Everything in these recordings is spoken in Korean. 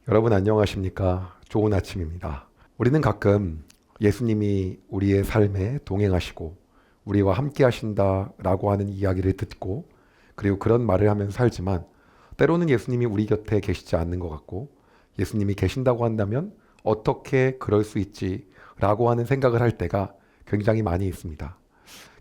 여러분 안녕하십니까? 좋은 아침입니다. 우리는 가끔 예수님이 우리의 삶에 동행하시고 우리와 함께 하신다라고 하는 이야기를 듣고 그리고 그런 말을 하면서 살지만 때로는 예수님이 우리 곁에 계시지 않는 것 같고 예수님이 계신다고 한다면 어떻게 그럴 수 있지라고 하는 생각을 할 때가 굉장히 많이 있습니다.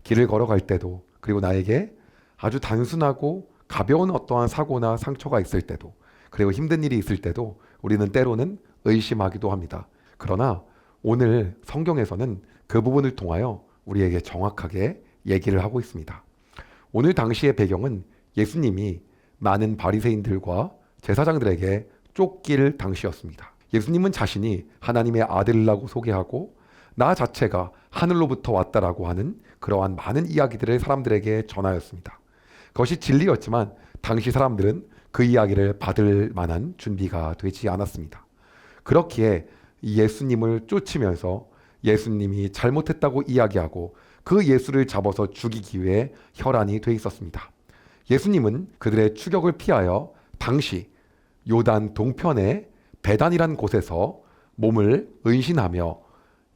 길을 걸어갈 때도 그리고 나에게 아주 단순하고 가벼운 어떠한 사고나 상처가 있을 때도 그리고 힘든 일이 있을 때도 우리는 때로는 의심하기도 합니다. 그러나 오늘 성경에서는 그 부분을 통하여 우리에게 정확하게 얘기를 하고 있습니다. 오늘 당시의 배경은 예수님이 많은 바리새인들과 제사장들에게 쫓길 당시였습니다. 예수님은 자신이 하나님의 아들이라고 소개하고 나 자체가 하늘로부터 왔다라고 하는 그러한 많은 이야기들을 사람들에게 전하였습니다. 그것이 진리였지만 당시 사람들은 그 이야기를 받을 만한 준비가 되지 않았습니다. 그렇기에 예수님을 쫓으면서 예수님이 잘못했다고 이야기하고 그 예수를 잡아서 죽이기 위해 혈안이 돼 있었습니다. 예수님은 그들의 추격을 피하여 당시 요단 동편의 베단이란 곳에서 몸을 은신하며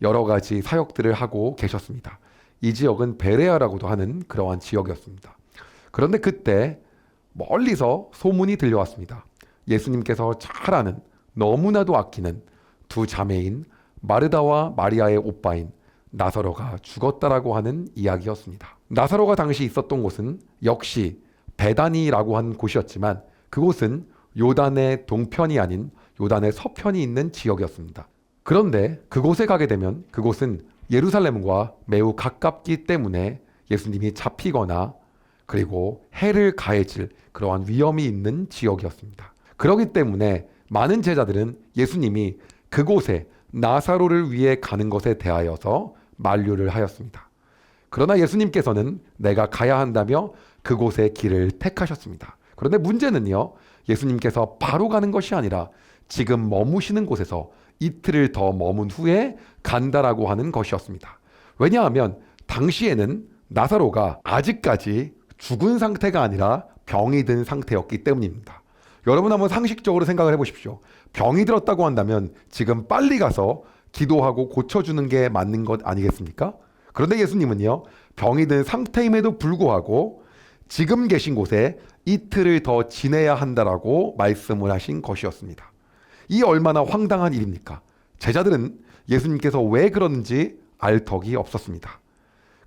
여러 가지 사역들을 하고 계셨습니다. 이 지역은 베레아라고도 하는 그러한 지역이었습니다. 그런데 그때 멀리서 소문이 들려왔습니다. 예수님께서 잘 아는 너무나도 아끼는 두 자매인 마르다와 마리아의 오빠인 나사로가 죽었다라고 하는 이야기였습니다. 나사로가 당시 있었던 곳은 역시 베다니라고 한 곳이었지만 그곳은 요단의 동편이 아닌 요단의 서편이 있는 지역이었습니다. 그런데 그곳에 가게 되면 그곳은 예루살렘과 매우 가깝기 때문에 예수님이 잡히거나 그리고 해를 가해질 그러한 위험이 있는 지역이었습니다. 그렇기 때문에 많은 제자들은 예수님이 그곳에 나사로를 위해 가는 것에 대하여서 만류를 하였습니다. 그러나 예수님께서는 내가 가야 한다며 그곳의 길을 택하셨습니다. 그런데 문제는요, 예수님께서 바로 가는 것이 아니라 지금 머무시는 곳에서 이틀을 더 머문 후에 간다라고 하는 것이었습니다. 왜냐하면 당시에는 나사로가 아직까지 죽은 상태가 아니라 병이 든 상태였기 때문입니다. 여러분 한번 상식적으로 생각을 해보십시오. 병이 들었다고 한다면 지금 빨리 가서 기도하고 고쳐주는 게 맞는 것 아니겠습니까? 그런데 예수님은요, 병이 든 상태임에도 불구하고 지금 계신 곳에 이틀을 더 지내야 한다라고 말씀을 하신 것이었습니다. 이 얼마나 황당한 일입니까? 제자들은 예수님께서 왜 그러는지 알 턱이 없었습니다.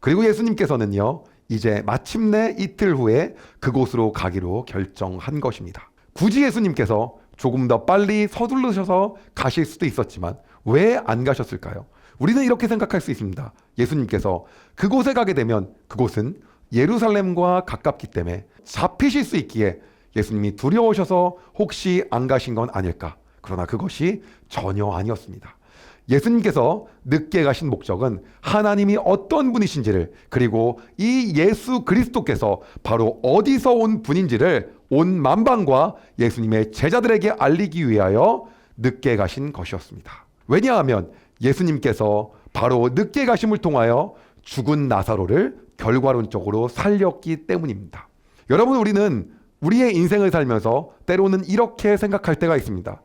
그리고 예수님께서는요, 이제 마침내 이틀 후에 그곳으로 가기로 결정한 것입니다. 굳이 예수님께서 조금 더 빨리 서두르셔서 가실 수도 있었지만 왜 안 가셨을까요? 우리는 이렇게 생각할 수 있습니다. 예수님께서 그곳에 가게 되면 그곳은 예루살렘과 가깝기 때문에 잡히실 수 있기에 예수님이 두려우셔서 혹시 안 가신 건 아닐까? 그러나 그것이 전혀 아니었습니다. 예수님께서 늦게 가신 목적은 하나님이 어떤 분이신지를 그리고 이 예수 그리스도께서 바로 어디서 온 분인지를 온 만방과 예수님의 제자들에게 알리기 위하여 늦게 가신 것이었습니다. 왜냐하면 예수님께서 바로 늦게 가심을 통하여 죽은 나사로를 결과론적으로 살렸기 때문입니다. 여러분, 우리는 우리의 인생을 살면서 때로는 이렇게 생각할 때가 있습니다.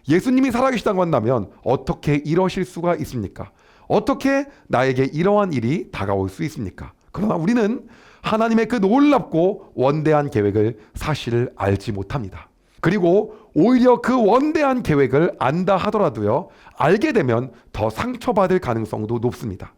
예수님이 살아계시다고 한다면 어떻게 이러실 수가 있습니까? 어떻게 나에게 이러한 일이 다가올 수 있습니까? 그러나 우리는 하나님의 그 놀랍고 원대한 계획을 사실 알지 못합니다. 그리고 오히려 그 원대한 계획을 안다 하더라도요, 알게 되면 더 상처받을 가능성도 높습니다.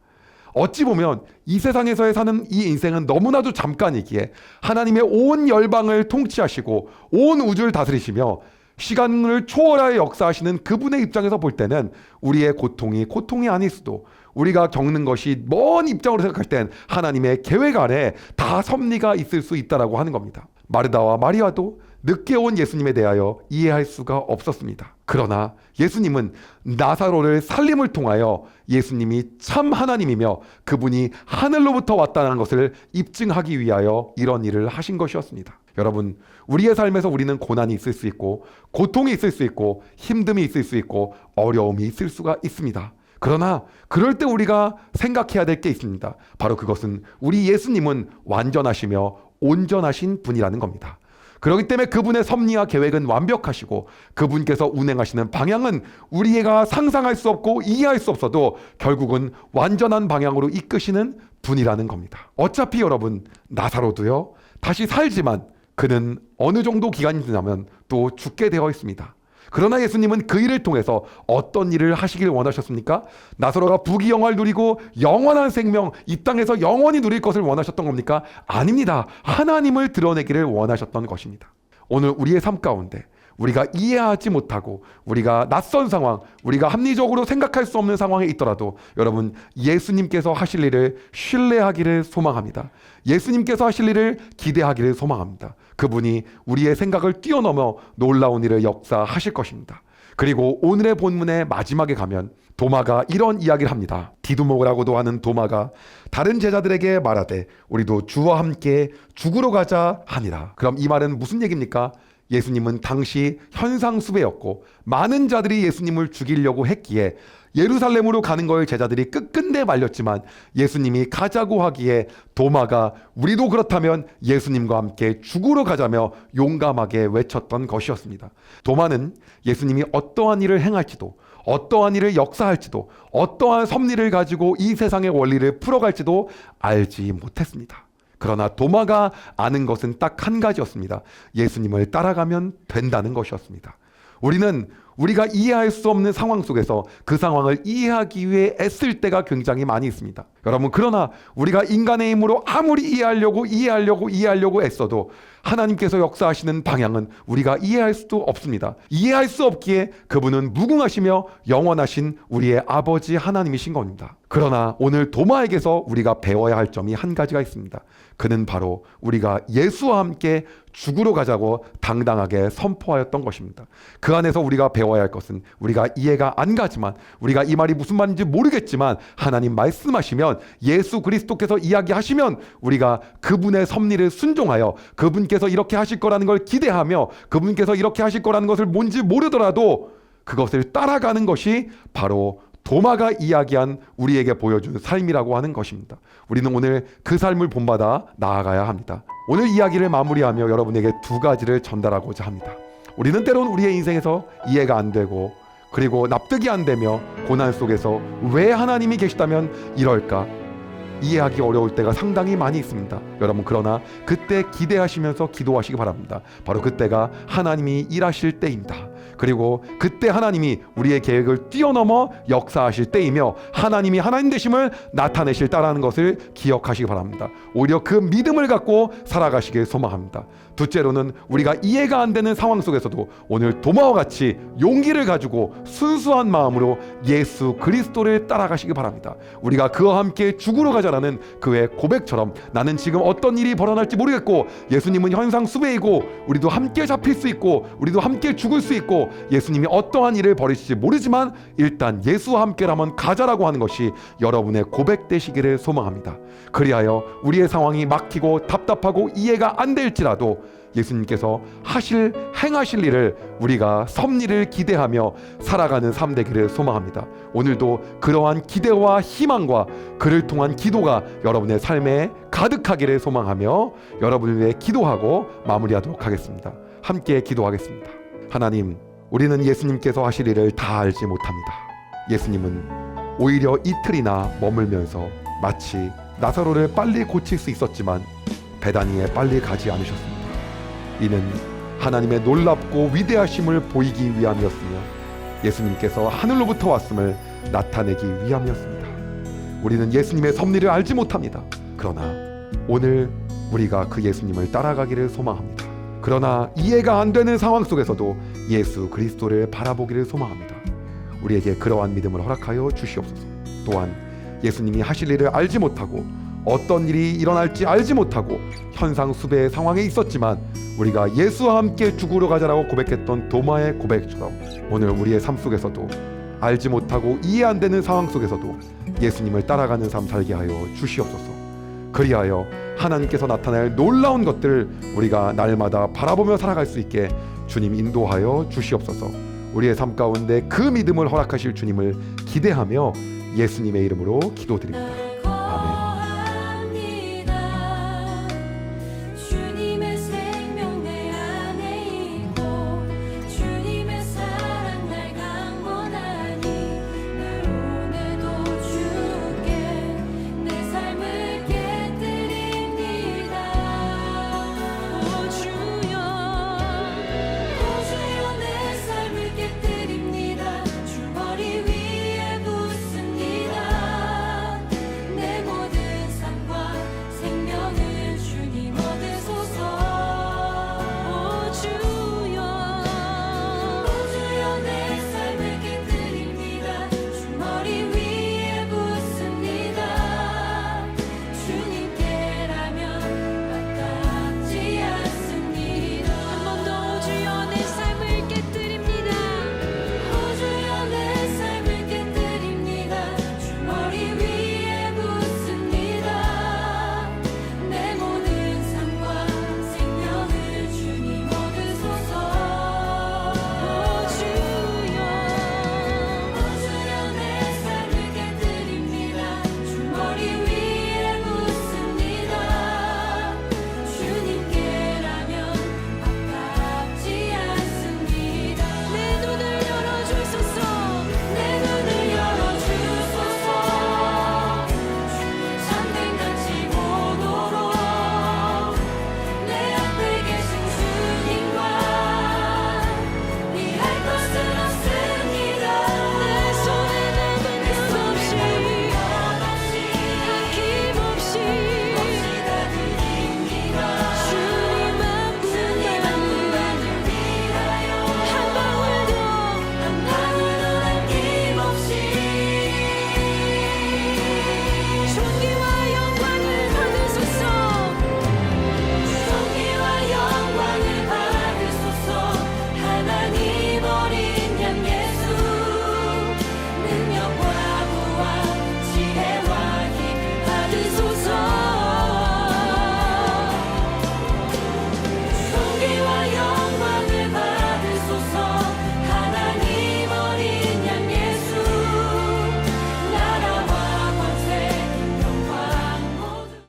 어찌 보면 이 세상에서의 사는 이 인생은 너무나도 잠깐이기에 하나님의 온 열방을 통치하시고 온 우주를 다스리시며 시간을 초월하여 역사하시는 그분의 입장에서 볼 때는 우리의 고통이 아닐 수도, 우리가 겪는 것이 먼 입장으로 생각할 땐 하나님의 계획 아래 다 섭리가 있을 수 있다라고 하는 겁니다. 마르다와 마리아도 늦게 온 예수님에 대하여 이해할 수가 없었습니다. 그러나 예수님은 나사로를 살림을 통하여 예수님이 참 하나님이며 그분이 하늘로부터 왔다는 것을 입증하기 위하여 이런 일을 하신 것이었습니다. 여러분, 우리의 삶에서 우리는 고난이 있을 수 있고 고통이 있을 수 있고 힘듦이 있을 수 있고 어려움이 있을 수가 있습니다. 그러나 그럴 때 우리가 생각해야 될 게 있습니다. 바로 그것은 우리 예수님은 완전하시며 온전하신 분이라는 겁니다. 그렇기 때문에 그분의 섭리와 계획은 완벽하시고 그분께서 운행하시는 방향은 우리가 상상할 수 없고 이해할 수 없어도 결국은 완전한 방향으로 이끄시는 분이라는 겁니다. 어차피 여러분, 나사로도요 다시 살지만 그는 어느 정도 기간이 지나면 또 죽게 되어 있습니다. 그러나 예수님은 그 일을 통해서 어떤 일을 하시길 원하셨습니까? 나사로가 부귀영화를 누리고 영원한 생명, 이 땅에서 영원히 누릴 것을 원하셨던 겁니까? 아닙니다. 하나님을 드러내기를 원하셨던 것입니다. 오늘 우리의 삶 가운데 우리가 이해하지 못하고 우리가 낯선 상황, 우리가 합리적으로 생각할 수 없는 상황에 있더라도 여러분, 예수님께서 하실 일을 신뢰하기를 소망합니다. 예수님께서 하실 일을 기대하기를 소망합니다. 그분이 우리의 생각을 뛰어넘어 놀라운 일을 역사하실 것입니다. 그리고 오늘의 본문의 마지막에 가면 도마가 이런 이야기를 합니다. 디두모라고도 하는 도마가 다른 제자들에게 말하되 우리도 주와 함께 죽으러 가자 하니라. 그럼 이 말은 무슨 얘기입니까? 예수님은 당시 현상수배였고 많은 자들이 예수님을 죽이려고 했기에 예루살렘으로 가는 걸 제자들이 끝끝내 말렸지만 예수님이 가자고 하기에 도마가 우리도 그렇다면 예수님과 함께 죽으러 가자며 용감하게 외쳤던 것이었습니다. 도마는 예수님이 어떠한 일을 행할지도, 어떠한 일을 역사할지도, 어떠한 섭리를 가지고 이 세상의 원리를 풀어갈지도 알지 못했습니다. 그러나 도마가 아는 것은 딱 한 가지였습니다. 예수님을 따라가면 된다는 것이었습니다. 우리는 우리가 이해할 수 없는 상황 속에서 그 상황을 이해하기 위해 애쓸 때가 굉장히 많이 있습니다. 여러분, 그러나 우리가 인간의 힘으로 아무리 이해하려고 애써도 하나님께서 역사하시는 방향은 우리가 이해할 수도 없습니다. 이해할 수 없기에 그분은 무궁하시며 영원하신 우리의 아버지 하나님이신 겁니다. 그러나 오늘 도마에게서 우리가 배워야 할 점이 한 가지가 있습니다. 그는 바로 우리가 예수와 함께 죽으러 가자고 당당하게 선포하였던 것입니다. 그 안에서 우리가 배워야 할 것은 우리가 이해가 안 가지만, 우리가 이 말이 무슨 말인지 모르겠지만 하나님 말씀하시면, 예수 그리스도께서 이야기하시면 우리가 그분의 섭리를 순종하여 그분께서 이렇게 하실 거라는 걸 기대하며 그분께서 이렇게 하실 거라는 것을 뭔지 모르더라도 그것을 따라가는 것이 바로 도마가 이야기한 우리에게 보여준 삶이라고 하는 것입니다. 우리는 오늘 그 삶을 본받아 나아가야 합니다. 오늘 이야기를 마무리하며 여러분에게 두 가지를 전달하고자 합니다. 우리는 때론 우리의 인생에서 이해가 안 되고 그리고 납득이 안 되며 고난 속에서 왜 하나님이 계시다면 이럴까 이해하기 어려울 때가 상당히 많이 있습니다. 여러분, 그러나 그때 기대하시면서 기도하시기 바랍니다. 바로 그때가 하나님이 일하실 때입니다. 그리고 그때 하나님이 우리의 계획을 뛰어넘어 역사하실 때이며 하나님이 하나님 되심을 나타내실 때라는 것을 기억하시기 바랍니다. 오히려 그 믿음을 갖고 살아가시길 소망합니다. 둘째로는 우리가 이해가 안 되는 상황 속에서도 오늘 도마와 같이 용기를 가지고 순수한 마음으로 예수 그리스도를 따라가시기 바랍니다. 우리가 그와 함께 죽으러 가자라는 그의 고백처럼 나는 지금 어떤 일이 벌어날지 모르겠고 예수님은 현상수배이고 우리도 함께 잡힐 수 있고 우리도 함께 죽을 수 있고 예수님이 어떠한 일을 벌이실지 모르지만 일단 예수와 함께라면 가자라고 하는 것이 여러분의 고백 되시기를 소망합니다. 그리하여 우리의 상황이 막히고 답답하고 이해가 안 될지라도 예수님께서 행하실 일을 우리가 섭리를 기대하며 살아가는 삶 되기를 소망합니다. 오늘도 그러한 기대와 희망과 그를 통한 기도가 여러분의 삶에 가득하기를 소망하며 여러분을 위해 기도하고 마무리하도록 하겠습니다. 함께 기도하겠습니다. 하나님, 우리는 예수님께서 하실 일을 다 알지 못합니다. 예수님은 오히려 이틀이나 머물면서 마치 나사로를 빨리 고칠 수 있었지만 베다니에 빨리 가지 않으셨습니다. 이는 하나님의 놀랍고 위대하심을 보이기 위함이었으며 예수님께서 하늘로부터 왔음을 나타내기 위함이었습니다. 우리는 예수님의 섭리를 알지 못합니다. 그러나 오늘 우리가 그 예수님을 따라가기를 소망합니다. 그러나 이해가 안 되는 상황 속에서도 예수 그리스도를 바라보기를 소망합니다. 우리에게 그러한 믿음을 허락하여 주시옵소서. 또한 예수님이 하실 일을 알지 못하고 어떤 일이 일어날지 알지 못하고 현상수배의 상황에 있었지만 우리가 예수와 함께 죽으러 가자라고 고백했던 도마의 고백처럼 오늘 우리의 삶 속에서도 알지 못하고 이해 안 되는 상황 속에서도 예수님을 따라가는 삶 살게 하여 주시옵소서. 그리하여 하나님께서 나타낼 놀라운 것들을 우리가 날마다 바라보며 살아갈 수 있게 주님 인도하여 주시옵소서. 우리의 삶 가운데 그 믿음을 허락하실 주님을 기대하며 예수님의 이름으로 기도드립니다.